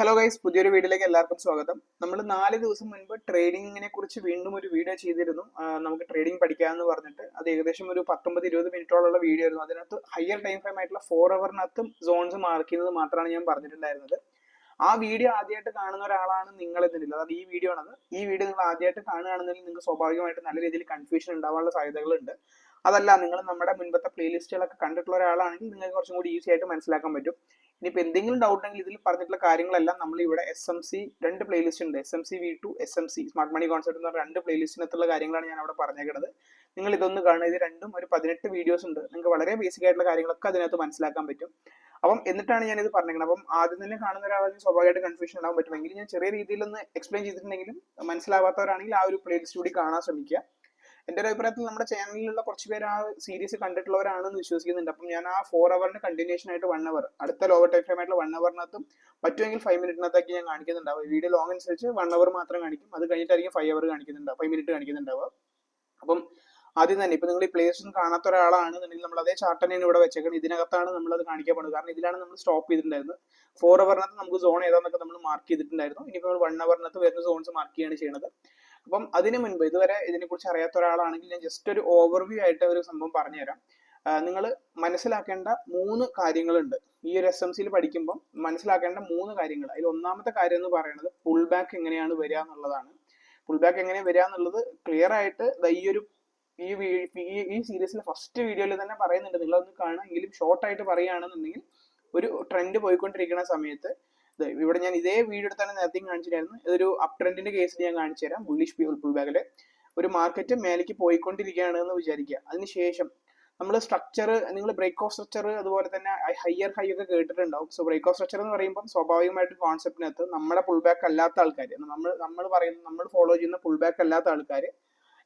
Hello guys, പുതിയൊരു വീഡിയോയിലേക്ക് എല്ലാവർക്കും സ്വാഗതം. നമ്മൾ 4 ദിവസം മുൻപ് ട്രേഡിങ്ങിനെ കുറിച്ച് വീണ്ടും ഒരു വീഡിയോ ചെയ്തിരുന്നു. നമുക്ക് ട്രേഡിംഗ് പഠിക്കാമെന്ന് പറഞ്ഞിട്ട് അത് ഏകദേശം ഒരു 19-20 മിനിറ്റോളമുള്ള വീഡിയോ ആയിരുന്നു. അതിനകത്ത് ഹയർ ടൈം ഫ്രെയിം ആയിട്ടുള്ള 4 ഹവറിനകത്തും സോൺസ് മാർക്ക് ചെയ്യുന്നത് മാത്രമാണ് ഞാൻ പറഞ്ഞിട്ടുണ്ടായിരുന്നത്. ആ വീഡിയോ ആദ്യമായിട്ട് കാണുന്ന ഒരാളാണ് നിങ്ങൾ എന്നില്ല, അതായത് ഈ വീഡിയോ ആണത്. ഈ വീഡിയോ നിങ്ങൾ ആദ്യമായിട്ട് കാണുകയാണെന്നുണ്ടെങ്കിൽ നിങ്ങൾക്ക് സ്വാഭാവികമായിട്ട് നല്ല രീതിയിൽ കൺഫ്യൂഷൻ ഉണ്ടാവാനുള്ള സാധ്യതകളുണ്ട്. അതല്ല, നിങ്ങൾ നമ്മുടെ മുൻപത്തെ പ്ലേലിസ്റ്റുകളൊക്കെ കണ്ടിട്ടുള്ള ഒരാളാണെങ്കിൽ നിങ്ങൾക്ക് കുറച്ചും കൂടി ഈസി ആയിട്ട് മനസ്സിലാക്കാൻ പറ്റും. ഇനിയിപ്പോൾ എന്തെങ്കിലും ഡൗട്ട് ഉണ്ടെങ്കിൽ ഇതിൽ പറഞ്ഞിട്ടുള്ള കാര്യങ്ങളെല്ലാം നമ്മൾ ഇവിടെ SMC 2 പ്ലേലിസ്റ്റ് ഉണ്ട്. SMC V2, SMC smart money concept എന്ന് പറഞ്ഞ 2 പ്ലേലിസ്റ്റിനകത്തുള്ള കാര്യങ്ങളാണ് ഞാൻ അവിടെ പറഞ്ഞേക്കുന്നത്. നിങ്ങൾ ഇതൊന്ന് കാണുക. ഇത് രണ്ടും ഒരു 18 വീഡിയോസ് ഉണ്ട്. നിങ്ങൾക്ക് വളരെ ബേസിക് ആയിട്ടുള്ള കാര്യങ്ങളൊക്കെ അതിനകത്ത് മനസ്സിലാക്കാൻ പറ്റും. അപ്പം എന്നിട്ടാണ് ഞാൻ ഇത് പറഞ്ഞേക്കുന്നത്. അപ്പം ആദ്യം തന്നെ കാണുന്ന ഒരാൾക്ക് സ്വാഭാവികമായിട്ട് കൺഫ്യൂഷൻ ഉണ്ടാകാൻ പറ്റുമെങ്കിൽ ഞാൻ ചെറിയ രീതിയിൽ ഒന്ന് എക്സ്പ്ലെയിൻ ചെയ്തിട്ടുണ്ടെങ്കിലും മനസ്സിലാവാത്തവരാണെങ്കിൽ ആ ഒരു പ്ലേലിസ്റ്റ് കൂടി കാണാൻ ശ്രമിക്കുക. എൻ്റെ ഒരു അഭിപ്രായത്തിൽ നമ്മുടെ ചാനലിലുള്ള കുറച്ച് പേര് ആ സീരീസ് കണ്ടിട്ടുള്ളവരാണെന്ന് വിശ്വസിക്കുന്നുണ്ട്. അപ്പം ഞാൻ ആ 4 ഹവറിന് കണ്ടിന്യൂഷൻ ആയിട്ട് 1 അവർ അടുത്ത ലോവർ ടൈം ഫ്രെയിം ആയിട്ടുള്ള 1 ഹവറിനകത്തും പറ്റുമെങ്കിൽ 5 മിനിറ്റിനകത്തൊക്കെ ഞാൻ കാണിക്കുന്നുണ്ടാവും. വീഡിയോ ലോങ് അനുസരിച്ച് 1 അവർ മാത്രം കാണിക്കും. അത് കഴിഞ്ഞിട്ടായിരിക്കും 5 അവർ കാണിക്കുന്നുണ്ടാവും, 5 മിനിറ്റ് കാണിക്കുന്നുണ്ടാവുക. അപ്പം ആദ്യം തന്നെ ഇപ്പൊ നിങ്ങൾ ഈ പ്ലേസ് കാണാത്ത ഒരാളാണെന്നുണ്ടെങ്കിൽ നമ്മൾ അതേ ചാർട്ട് തന്നെയാണ് ഇവിടെ വെച്ചേക്കുന്നത്. ഇതിനകത്താണ് നമ്മൾ അത് കാണിക്കാൻ പോകുന്നത്. കാരണം ഇതിലാണ് നമ്മൾ സ്റ്റോപ്പ് ചെയ്തിട്ടുണ്ടായിരുന്നത്. 4 ഹവറിനകത്ത് നമുക്ക് സോൺ ഏതാന്നൊക്കെ നമ്മൾ മാർക്ക് ചെയ്തിട്ടുണ്ടായിരുന്നു. ഇനിയിപ്പോൾ 1 ഹവറിനകത്ത് വരുന്ന സോൺസ് മാർക്ക് ചെയ്യാണ് ചെയ്യുന്നത്. അപ്പം അതിന് മുൻപ് ഇതുവരെ ഇതിനെക്കുറിച്ച് അറിയാത്ത ഒരാളാണെങ്കിൽ ഞാൻ ജസ്റ്റ് ഒരു ഓവർവ്യൂ ആയിട്ട് ഒരു സംഭവം പറഞ്ഞുതരാം. നിങ്ങൾ മനസ്സിലാക്കേണ്ട 3 കാര്യങ്ങളുണ്ട് ഈ ഒരു SMC പഠിക്കുമ്പോൾ. മനസ്സിലാക്കേണ്ട 3 കാര്യങ്ങൾ. അതിൽ ഒന്നാമത്തെ കാര്യം എന്ന് പറയുന്നത് പുൾ ബാക്ക് എങ്ങനെയാണ് വരിക എന്നുള്ളതാണ്. പുൾ ബാക്ക് എങ്ങനെ വരിക എന്നുള്ളത് ക്ലിയർ ആയിട്ട് ഈ സീരീസിലെ ഫസ്റ്റ് വീഡിയോയിൽ തന്നെ പറയുന്നുണ്ട്. നിങ്ങളൊന്ന് കാണുമെങ്കിലും ഷോർട്ട് ആയിട്ട് പറയുകയാണെന്നുണ്ടെങ്കിൽ ഒരു ട്രെൻഡ് പോയിക്കൊണ്ടിരിക്കുന്ന സമയത്ത് ഇവിടെ ഞാൻ ഇതേ വീഡിയോ തന്നെ നേരത്തെ കാണിച്ചിട്ടായിരുന്നു. ഇതൊരു അപ് ട്രെൻഡിന്റെ കേസിൽ ഞാൻ കാണിച്ചു തരാം. ബുള്ളിഷ് പുൾ ബാക്കില് ഒരു മാർക്കറ്റ് മേലേക്ക് പോയിക്കൊണ്ടിരിക്കുകയാണ് എന്ന് വിചാരിക്കുക. അതിനുശേഷം നമ്മൾ സ്ട്രക്ചർ, നിങ്ങൾ ബ്രേക്ക് ഓഫ് സ്ട്രക്ചർ അതുപോലെ തന്നെ ഹയർ ഹൈ ഒക്കെ കേട്ടിട്ടുണ്ടാവും. സോ ബ്രേക്ക് ഓഫ് സ്ട്രക്ചർ എന്ന് പറയുമ്പോൾ സ്വാഭാവികമായിട്ട് കോൺസെപ്റ്റിനകത്ത് നമ്മുടെ പുൾ ബാക്ക് അല്ലാത്ത ആൾക്കാർ, നമ്മൾ ഫോളോ ചെയ്യുന്ന പുൾ ബാക്ക് അല്ലാത്ത ആൾക്കാർ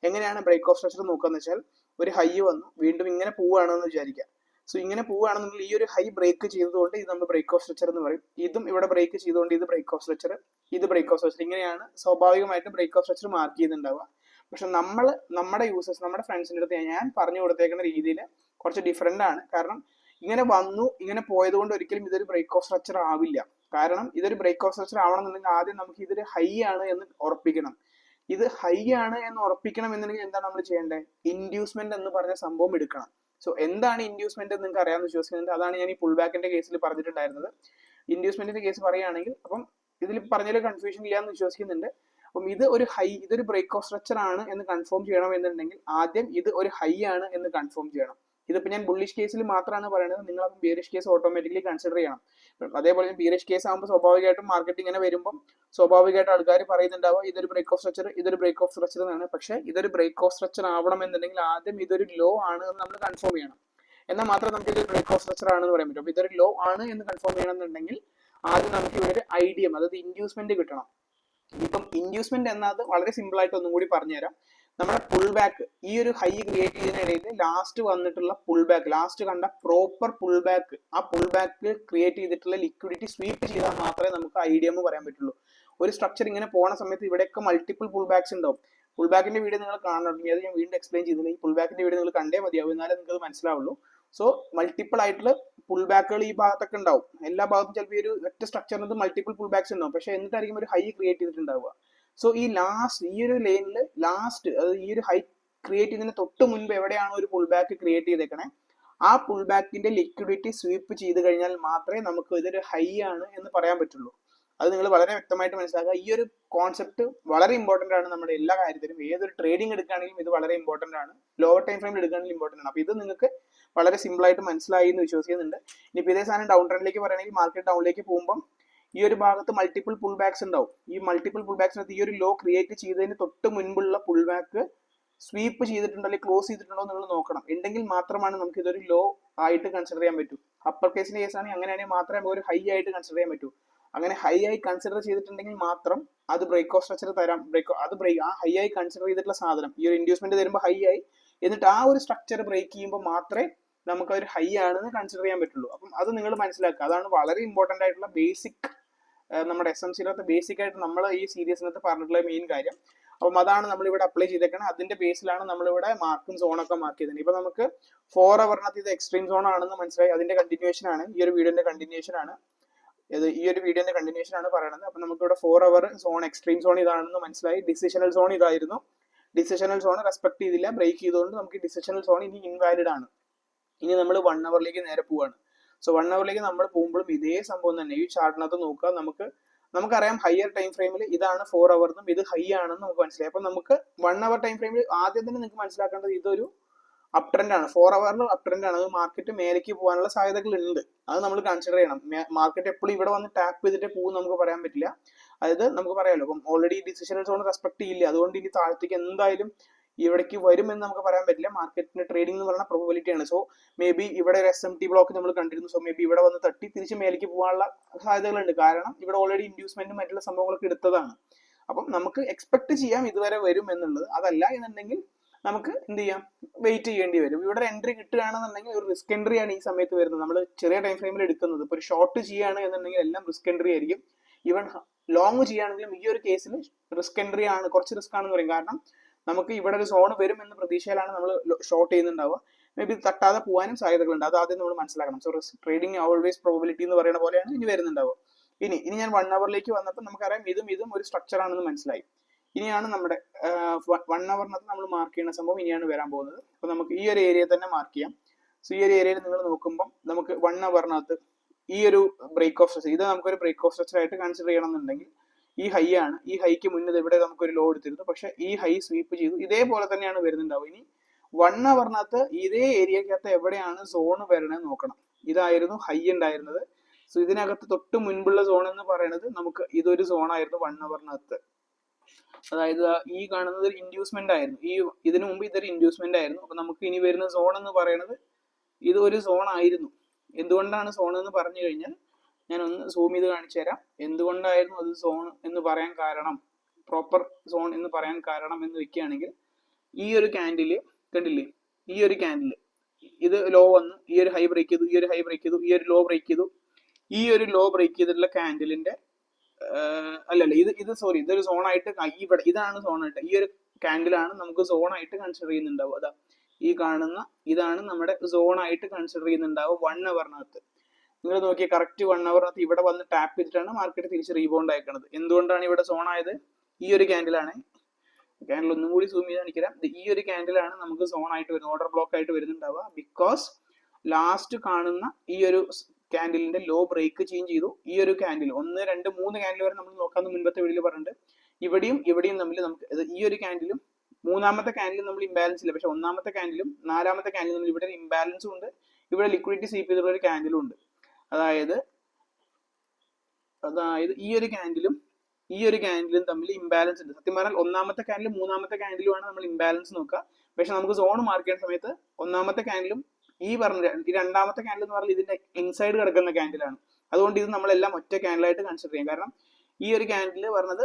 എങ്ങനെയാണ് ബ്രേക്ക് ഓഫ് സ്ട്രക്ചർ നോക്കുകയെന്ന് വെച്ചാൽ, ഒരു ഹൈ വന്നു വീണ്ടും ഇങ്ങനെ പോവുകയാണെന്ന് വിചാരിക്കുക. സോ ഇങ്ങനെ പോവുകയാണെന്നുണ്ടെങ്കിൽ ഈ ഒരു ഹൈ ബ്രേക്ക് ചെയ്തതുകൊണ്ട് ഇത് നമ്മൾ ബ്രേക്ക് ഓഫ് സ്ട്രക്ചർ എന്ന് പറയും. ഇതും ഇവിടെ ബ്രേക്ക് ചെയ്തുകൊണ്ട് ഇത് ബ്രേക്ക് ഓഫ് സ്ട്രക്ചർ, ഇത് ബ്രേക്ക് ഓഫ് സ്ട്രക്ചർ. ഇങ്ങനെയാണ് സ്വാഭാവികമായിട്ട് ബ്രേക്ക് ഓഫ് സ്ട്രക്ചർ മാർക്ക് ചെയ്തിട്ടുണ്ടാവുക. പക്ഷെ നമ്മുടെ യൂസേഴ്സ്, നമ്മുടെ ഫ്രണ്ട്സിൻ്റെ അടുത്ത് ഞാൻ പറഞ്ഞു കൊടുത്തേക്കുന്ന രീതിയിൽ കുറച്ച് ഡിഫറെൻ്റ് ആണ്. കാരണം ഇങ്ങനെ വന്നു ഇങ്ങനെ പോയത് കൊണ്ട് ഒരിക്കലും ഇതൊരു ബ്രേക്ക് ഓഫ് സ്ട്രക്ചർ ആവില്ല. കാരണം ഇതൊരു ബ്രേക്ക് ഓഫ് സ്ട്രക്ചർ ആവണമെന്നുണ്ടെങ്കിൽ ആദ്യം നമുക്ക് ഇതൊരു ഹൈ ആണ് എന്ന് ഉറപ്പിക്കണം. ഇത് ഹൈ ആണ് എന്ന് ഉറപ്പിക്കണം എന്നുണ്ടെങ്കിൽ എന്താണ് നമ്മൾ ചെയ്യേണ്ടത്? ഇൻഡ്യൂസ്മെന്റ് എന്ന് പറഞ്ഞ സംഭവം എടുക്കണം. സോ എന്താണ് ഇൻഡ്യൂസ്മെന്റ് എന്ന് നിങ്ങൾക്ക് അറിയാമെന്ന് വിശ്വസിക്കുന്നുണ്ട്. അതാണ് ഞാൻ ഈ പുൾ ബാക്കിന്റെ കേസിൽ പറഞ്ഞിട്ടുണ്ടായിരുന്നത്. ഇൻഡ്യൂസ്മെന്റിന്റെ കേസ് പറയുകയാണെങ്കിൽ, അപ്പം ഇതിൽ പറഞ്ഞതിൽ കൺഫ്യൂഷൻ ഇല്ല എന്ന് വിശ്വസിക്കുന്നുണ്ട്. അപ്പം ഇതൊരു ബ്രേക്ക് ഓഫ് സ്ട്രക്ചർ ആണ് എന്ന് കൺഫേം ചെയ്യണം എന്നുണ്ടെങ്കിൽ ആദ്യം ഇത് ഒരു ഹൈ ആണ് എന്ന് കൺഫേം ചെയ്യണം. ഇതിപ്പോൾ ഞാൻ ബുള്ളിഷ് കേസിൽ മാത്രമാണ് പറയുന്നത്. നിങ്ങൾ അപ്പം ബിയറിഷ് കേസ് ഓട്ടോമാറ്റിക്കലി കൺസിഡർ ചെയ്യണം. അതേപോലെ ബിയറിഷ് കേസ് ആകുമ്പോൾ സ്വാഭാവികമായിട്ടും മാർക്കറ്റ് ഇങ്ങനെ വരുമ്പോൾ സ്വാഭാവികമായിട്ട് ആൾക്കാർ പറയുന്നുണ്ടാവുക ഇതൊരു ബ്രേക്ക് ഓഫ് സ്ട്രക്ചർ, ഇതൊരു ബ്രേക്ക് ഓഫ് സ്ട്രക്ചർ എന്നാണ്. പക്ഷേ ഇതൊരു ബ്രേക്ക് ഓഫ് സ്ട്രക്ചർ ആവണം എന്നുണ്ടെങ്കിൽ ആദ്യം ഇതൊരു ലോ ആണ് എന്ന് നമ്മൾ കൺഫേം ചെയ്യണം. എന്നാൽ മാത്രമേ നമുക്ക് ഇതൊരു ബ്രേക്ക് ഓഫ് സ്ട്രക്ചർ ആണെന്ന് പറയാൻ പറ്റും. അപ്പോൾ ഇതൊരു ലോ ആണ് എന്ന് കൺഫേം ചെയ്യണം എന്നുണ്ടെങ്കിൽ ആദ്യം നമുക്ക് ഇവിടെ ഒരു IDM, അതായത് ഇൻഡ്യൂസ്മെന്റ് കിട്ടണം. ഇപ്പം ഇൻഡ്യൂസ്മെന്റ് എന്നത് വളരെ സിമ്പിൾ ആയിട്ട് ഒന്നും കൂടി പറഞ്ഞുതരാം. നമ്മുടെ പുൾ ബാക്ക്, ഈ ഒരു ഹൈ ക്രിയേറ്റ് ചെയ്യുന്നതിനിടയിൽ ലാസ്റ്റ് വന്നിട്ടുള്ള പുൾ ബാക്ക്, ലാസ്റ്റ് കണ്ട പ്രോപ്പർ പുൾ ബാക്ക്, ആ പുൾ ബാക്ക് ക്രിയേറ്റ് ചെയ്തിട്ടുള്ള ലിക്വിഡിറ്റി സ്വീപ്പ് ചെയ്താൽ മാത്രമേ നമുക്ക് IDM പറയാൻ പറ്റുള്ളൂ. ഒരു സ്ട്രക്ചർ ഇങ്ങനെ പോണ സമയത്ത് ഇവിടെയൊക്കെ മൾട്ടിപ്പിൾ പുൾ ബാക്സ് ഉണ്ടാവും. പുൾ ബാക്കിന്റെ വീഡിയോ നിങ്ങൾ കാണണമെങ്കിൽ അത് ഞാൻ വീണ്ടും എക്സ്പ്ലെയിൻ ചെയ്തില്ല. ഈ പുൾ ബാക്കിന്റെ വീഡിയോ നിങ്ങൾ കണ്ടേ മതിയാവും, എന്നാലേ നിങ്ങൾക്ക് അത് മനസ്സിലാവുള്ളൂ. സോ മൾട്ടിപ്പിൾ ആയിട്ടുള്ള പുൾ ബാക്കുകൾ ഈ ഭാഗത്തൊക്കെ ഉണ്ടാവും. എല്ലാ ഭാഗത്തും ചിലപ്പോൾ ഈ ഒരു ഒറ്റ സ്ട്രക്ചറിനകത്ത് മൾട്ടിപ്പിൾ പുൾ ബാക്സ് ഉണ്ടാവും. പക്ഷെ എന്നിട്ടായിരിക്കും ഒരു ഹൈ ക്രിയേറ്റ് ചെയ്തിട്ടുണ്ടാവുക. സോ ഈ ഒരു ലൈനിൽ ലാസ്റ്റ്, അതായത് ഈ ഒരു ഹൈ ക്രിയേറ്റ് ചെയ്യുന്നതിന് തൊട്ട് മുൻപ് എവിടെയാണോ ഒരു പുൾ ബാക്ക് ക്രിയേറ്റ് ചെയ്തേക്കണേ, ആ പുൾ ബാക്കിന്റെ ലിക്വിഡിറ്റി സ്വീപ്പ് ചെയ്ത് കഴിഞ്ഞാൽ മാത്രമേ നമുക്ക് ഇതൊരു ഹൈ ആണ് എന്ന് പറയാൻ പറ്റുള്ളൂ. അത് നിങ്ങൾ വളരെ വ്യക്തമായിട്ട് മനസ്സിലാക്കുക. ഈ ഒരു കോൺസെപ്റ്റ് വളരെ ഇമ്പോർട്ടന്റ് ആണ് നമ്മുടെ എല്ലാ കാര്യത്തിലും. ഏതൊരു ട്രേഡിംഗ് എടുക്കുകയാണെങ്കിലും ഇത് വളരെ ഇമ്പോർട്ടന്റ് ആണ്. ലോവർ ടൈം ഫ്രെയിമിൽ എടുക്കുകയാണെങ്കിലും ഇമ്പോർട്ടന്റ് ആണ്. അപ്പോൾ ഇത് നിങ്ങൾക്ക് വളരെ സിമ്പിൾ ആയിട്ട് മനസ്സിലായി എന്ന് വിശ്വസിക്കുന്നുണ്ട്. ഇനിയിപ്പോൾ ഇതേ സാധനം ഡൗൺ ട്രെൻഡിലേക്ക് പറയുകയാണെങ്കിൽ, മാർക്കറ്റ് ഡൗണിലേക്ക് പോകുമ്പോൾ ഈ ഒരു ഭാഗത്ത് മൾട്ടിപ്പിൾ പുൾ ബാക്സ് ഉണ്ടാവും. ഈ മൾട്ടിപ്പിൾ പുൾ ബാക്സിനകത്ത് ഈ ഒരു ലോ ക്രിയേറ്റ് ചെയ്തതിന് തൊട്ട് മുൻപുള്ള പുൾ ബാക്ക് സ്വീപ്പ് ചെയ്തിട്ടുണ്ടോ അല്ലെങ്കിൽ ക്ലോസ് ചെയ്തിട്ടുണ്ടോ നിങ്ങൾ നോക്കണം. ഉണ്ടെങ്കിൽ മാത്രമാണ് നമുക്ക് ഇതൊരു ലോ ആയിട്ട് കൺസിഡർ ചെയ്യാൻ പറ്റൂ. അപ്പർ കേസിന്റെ കേസാണെങ്കിൽ അങ്ങനെയാണെങ്കിൽ മാത്രമേ ഒരു ഹൈ ആയിട്ട് കൺസിഡർ ചെയ്യാൻ പറ്റൂ. അങ്ങനെ ഹൈ ആയി കൺസിഡർ ചെയ്തിട്ടുണ്ടെങ്കിൽ മാത്രം അത് ബ്രേക്ക് ഓഫ് സ്ട്രക്ചർ തരാം. ആ ഹൈ ആയി കൺസിഡർ ചെയ്തിട്ടുള്ള സാധനം ഈ ഒരു ഇൻഡ്യൂസ്മെന്റ് തരുമ്പോൾ ഹൈ ആയി, എന്നിട്ട് ആ ഒരു സ്ട്രക്ചർ ബ്രേക്ക് ചെയ്യുമ്പോൾ മാത്രമേ നമുക്ക് ഒരു ഹൈ ആണെന്ന് കൺസിഡർ ചെയ്യാൻ പറ്റുള്ളൂ. അപ്പം അത് നിങ്ങൾ മനസ്സിലാക്കുക. അതാണ് വളരെ ഇമ്പോർട്ടന്റ് ആയിട്ടുള്ള ബേസിക്, നമ്മുടെ SMCയിലത്തെ ബേസിക് ആയിട്ട് നമ്മൾ ഈ സീരീസിനകത്ത് പറഞ്ഞിട്ടുള്ള മെയിൻ കാര്യം. അപ്പം അതാണ് നമ്മളിവിടെ അപ്ലൈ ചെയ്തേക്കണം. അതിന്റെ ബേസിലാണ് നമ്മളിവിടെ മാർക്കും സോണൊക്കെ മാർക്ക് ചെയ്തത്. ഇപ്പൊ നമുക്ക് 4 ഹവറിനകത്ത് ഇത് എക്സ്ട്രീം സോൺ ആണെന്ന് മനസ്സിലായി. അതിന്റെ കണ്ടിന്യൂഷൻ ആണ്, ഈ ഒരു വീഡിയോന്റെ കണ്ടിന്യൂഷൻ ആണ്. ഇത് ഈ ഒരു വീഡിയോന്റെ കണ്ടിന്യൂഷൻ ആണ് പറയുന്നത്. അപ്പൊ നമുക്ക് ഇവിടെ 4 അവർ സോൺ, എക്സ്ട്രീം സോൺ ഇതാണെന്ന് മനസ്സിലായി. ഡിസിഷണൽ സോൺ ഇതായിരുന്നു. ഡിസിഷണൽ സോൺ റെസ്പെക്ട് ചെയ്തില്ല, ബ്രേക്ക് ചെയ്തുകൊണ്ട് നമുക്ക് ഡിസിഷണൽ സോൺ ഇനി ഇൻവാലിഡ് ആണ്. ഇനി നമ്മൾ 1 അവറിലേക്ക് നേരെ പോവാണ്. സോ 1 അവറിലേക്ക് നമ്മൾ പോകുമ്പോഴും ഇതേ സംഭവം തന്നെ. ഈ ചാർട്ടിനകത്ത് നോക്കുക, നമുക്കറിയാം ഹയർ ടൈം ഫ്രെയിമിൽ ഇതാണ് 4 അവർ എന്നും ഇത് ഹൈ ആണെന്ന് നമുക്ക് മനസ്സിലായി. അപ്പൊ നമുക്ക് 1 അവർ ടൈം ഫ്രെയിമിൽ ആദ്യം തന്നെ നിങ്ങൾക്ക് മനസ്സിലാക്കേണ്ടത് ഇതൊരു അപ് ട്രെൻഡ് ആണ്. 4 അവറിൽ അപ് ട്രെൻഡ് ആണ്. അത് മാർക്കറ്റ് മേലേക്ക് പോകാനുള്ള സാധ്യതകൾ ഉണ്ട്. അത് നമ്മൾ കൺസിഡർ ചെയ്യണം. മാർക്കറ്റ് എപ്പോഴും ഇവിടെ വന്ന് ടാപ്പ് ചെയ്തിട്ട് പോകും നമുക്ക് പറയാൻ പറ്റില്ല. അതായത് നമുക്ക് പറയാമല്ലോ, ഇപ്പം ഓൾറെഡി ഡിസിഷണൽ സോൺ റെസ്പെക്ട് ചെയ്യില്ല, അതുകൊണ്ട് ഇനി താഴത്തേക്ക് എന്തായാലും ഇവിടേക്ക് വരുമെന്ന് നമുക്ക് പറയാൻ പറ്റില്ല. മാർക്കറ്റിന്റെ ട്രേഡിംഗ് എന്ന് പറയുന്ന പ്രോബിലിറ്റി ആണ്. സോ മേ ബി ഇവിടെ ഒരു SMT ബ്ലോക്ക് നമ്മൾ കണ്ടിരുന്നു. സോ മേ ബി ഇവിടെ വന്ന് തട്ടി തിരിച്ച് മേലേക്ക് പോകാനുള്ള സാധ്യതകളുണ്ട്. കാരണം ഇവിടെ ഓൾറെഡി ഇൻഡ്യൂസ്മെന്റും മറ്റുള്ള സംഭവങ്ങളൊക്കെ എടുത്തതാണ്. അപ്പം നമുക്ക് എക്സ്പെക്ട് ചെയ്യാം ഇതുവരെ വരും എന്നുള്ളത്. അതല്ല എന്നുണ്ടെങ്കിൽ നമുക്ക് എന്ത് ചെയ്യാം, വെയിറ്റ് ചെയ്യേണ്ടി വരും. ഇവിടെ ഒരു എൻട്രി കിട്ടുകയാണെന്നുണ്ടെങ്കിൽ ഒരു റിസ്ക് എൻട്രി ആണ് ഈ സമയത്ത് വരുന്നത്. നമ്മൾ ചെറിയ ടൈം ഫ്രെയിമിൽ എടുക്കുന്നത്. ഇപ്പോൾ ഒരു ഷോർട്ട് ചെയ്യുകയാണ് എന്നുണ്ടെങ്കിൽ എല്ലാം റിസ്ക് എൻട്രി ആയിരിക്കും. ഈവൻ ലോങ് ചെയ്യുകയാണെങ്കിലും ഈ ഒരു കേസിൽ റിസ്ക് എൻട്രി ആണ്, കുറച്ച് റിസ്ക് ആണെന്ന് പറയും. കാരണം നമുക്ക് ഇവിടെ ഒരു സോൺ വരും എന്ന പ്രതീക്ഷയിലാണ് നമ്മൾ ഷോർട്ട് ചെയ്യുന്നുണ്ടാവുക. മേ ബി തട്ടാതെ പോകാനും സാധ്യതകളുണ്ട്. അത് ആദ്യം നമ്മൾ മനസ്സിലാക്കണം. So risk trading always probability എന്ന് പറയുന്ന പോലെയാണ് ഇനി വരുന്നുണ്ടാവുക. ഇനി ഞാൻ 1 അവറിലേക്ക് വന്നപ്പോൾ നമുക്കറിയാം ഇതും ഒരു സ്ട്രക്ചർ ആണെന്ന് മനസ്സിലായി. ഇനിയാണ് നമ്മുടെ 1 അവറിനകത്ത് നമ്മൾ മാർക്ക് ചെയ്യുന്ന സംഭവം ഇനിയാണ് വരാൻ പോകുന്നത്. അപ്പൊ നമുക്ക് ഈ ഒരു ഏരിയ തന്നെ മാർക്ക് ചെയ്യാം. സോ ഈ ഒരു ഏരിയയിൽ നിങ്ങൾ നോക്കുമ്പോൾ നമുക്ക് 1 അവറിനകത്ത് ഈ ഒരു ബ്രേക്ക് ഓഫ് സ്ട്രക്ചർ, ഇത് നമുക്കൊരു ബ്രേക്ക് ഓഫ് സ്ട്രക്ചർ ആയിട്ട് കൺസിഡർ ചെയ്യണമെന്നുണ്ടെങ്കിൽ ഈ ഹൈ ആണ്. ഈ ഹൈക്ക് മുന്നേ ഇവിടെ നമുക്കൊരു ലോ എടുത്തിരുന്നു, പക്ഷെ ഈ ഹൈ സ്വീപ്പ് ചെയ്തു. ഇതേപോലെ തന്നെയാണ് വരുന്നുണ്ടാവും. ഇനി 1 അവറിനകത്ത് ഇതേ ഏരിയക്കകത്ത് എവിടെയാണ് സോൺ വരണത് നോക്കണം. ഇതായിരുന്നു ഹൈ ഉണ്ടായിരുന്നത്. സോ ഇതിനകത്ത് തൊട്ട് മുൻപുള്ള സോൺ എന്ന് പറയുന്നത് നമുക്ക് ഇതൊരു സോൺ ആയിരുന്നു 1 അവറിനകത്ത്. അതായത് ഈ കാണുന്നത് ഒരു ഇൻഡ്യൂസ്മെന്റ് ആയിരുന്നു. ഇതിനു മുമ്പ് ഇതൊരു ഇൻഡ്യൂസ്മെന്റ് ആയിരുന്നു. അപ്പൊ നമുക്ക് ഇനി വരുന്ന സോൺ എന്ന് പറയുന്നത് ഇത് ഒരു സോൺ ആയിരുന്നു. എന്തുകൊണ്ടാണ് സോൺ എന്ന് പറഞ്ഞു കഴിഞ്ഞാൽ ഞാൻ ഒന്ന് സൂം ചെയ്ത് കാണിച്ചു തരാം. എന്തുകൊണ്ടായിരുന്നു അത് സോൺ എന്ന് പറയാൻ കാരണം, പ്രോപ്പർ സോൺ എന്ന് പറയാൻ കാരണം എന്ന് വെക്കുകയാണെങ്കിൽ, ഈ ഒരു ക്യാൻഡില് കണ്ടില്ലേ, ഈ ഒരു ക്യാൻഡില് ഇത് ലോ വന്നു, ഈ ഒരു ഹൈ ബ്രേക്ക് ചെയ്തു, ഈ ഒരു ഹൈ ബ്രേക്ക് ചെയ്തു, ഈ ഒരു ലോ ബ്രേക്ക് ചെയ്തു. ഈ ഒരു ലോ ബ്രേക്ക് ചെയ്തിട്ടുള്ള ക്യാൻഡിലിന്റെ അല്ലല്ല ഇത് സോറി, ഇതൊരു സോൺ ആയിട്ട് ഇവിടെ ഇതാണ് സോൺ ആയിട്ട്, ഈ ഒരു ക്യാൻഡിലാണ് നമുക്ക് സോൺ ആയിട്ട് കൺസിഡർ ചെയ്യുന്നുണ്ടാവും. അതാ ഈ കാണുന്ന ഇതാണ് നമ്മുടെ സോൺ ആയിട്ട് കൺസിഡർ ചെയ്യുന്നുണ്ടാവും 1 അവറിനകത്ത്. നിങ്ങൾ നോക്കിയ കറക്റ്റ് 1 അവറിനകത്ത് ഇവിടെ വന്ന് ടാപ്പ് ചെയ്തിട്ടാണ് മാർക്കറ്റ് തിരിച്ച് റീബൗണ്ട് അയക്കുന്നത്. എന്തുകൊണ്ടാണ് ഇവിടെ സോൺ ആയത്? ഈ ഒരു ക്യാൻഡിലാണ്. ക്യാൻഡിൽ ഒന്നും കൂടി സൂം ചെയ്ത് കാണിക്കാം. ഈ ഒരു ക്യാൻഡിലാണ് നമുക്ക് സോൺ ആയിട്ട് വരുന്നത്, ഓർഡർ ബ്ലോക്ക് ആയിട്ട് വരുന്നുണ്ടാവുക. ബിക്കോസ് ലാസ്റ്റ് കാണുന്ന ഈ ഒരു ക്യാൻഡിലിന്റെ ലോ ബ്രേക്ക് ചേഞ്ച് ചെയ്തു. ഈ ഒരു ക്യാൻഡിൽ 1, 2, 3 ക്യാൻഡിൽ വരെ നമ്മൾ നോക്കാമെന്ന് മുൻപത്തെ വീഡിയോയിൽ പറഞ്ഞിട്ടുണ്ട്. ഇവിടെയും തമ്മിൽ നമുക്ക് ഈ ഒരു ക്യാൻഡിലും മൂന്നാമത്തെ ക്യാൻഡിലും നമ്മൾ ഇംബാലൻസ് ഇല്ല. പക്ഷെ ഒന്നാമത്തെ ക്യാൻഡിലും 4ാമത്തെ ക്യാൻഡിലും തമ്മിൽ ഇവിടെ ഇംബാലൻസും ഉണ്ട്, ഇവിടെ ലിക്വിഡിറ്റി സ്വീപ്പ് ചെയ്തിട്ടുള്ള ഒരു ക്യാൻഡിലും ഉണ്ട്. അതായത് ഈ ഒരു ക്യാൻഡിലും ഈ ഒരു ക്യാൻഡിലും തമ്മിൽ ഇംബാലൻസ് ഉണ്ട്. സത്യം പറഞ്ഞാൽ 1ാമത്തെ ക്യാൻഡിലും 3ാമത്തെ ക്യാൻഡിലുമാണ് നമ്മൾ ഇംബാലൻസ് നോക്കുക. പക്ഷെ നമുക്ക് സോൺ മാർക്ക് ചെയ്യുന്ന സമയത്ത് 1ാമത്തെ ക്യാൻഡിലും ഈ 2ാമത്തെ ക്യാൻഡിൽ എന്ന് പറഞ്ഞാൽ ഇതിന്റെ ഇൻസൈഡ് കിടക്കുന്ന ക്യാൻഡിലാണ്. അതുകൊണ്ട് ഇത് നമ്മളെല്ലാം ഒറ്റ ക്യാൻഡിലായിട്ട് കൺസിഡർ ചെയ്യാം. കാരണം ഈ ഒരു ക്യാൻഡിൽ പറഞ്ഞത്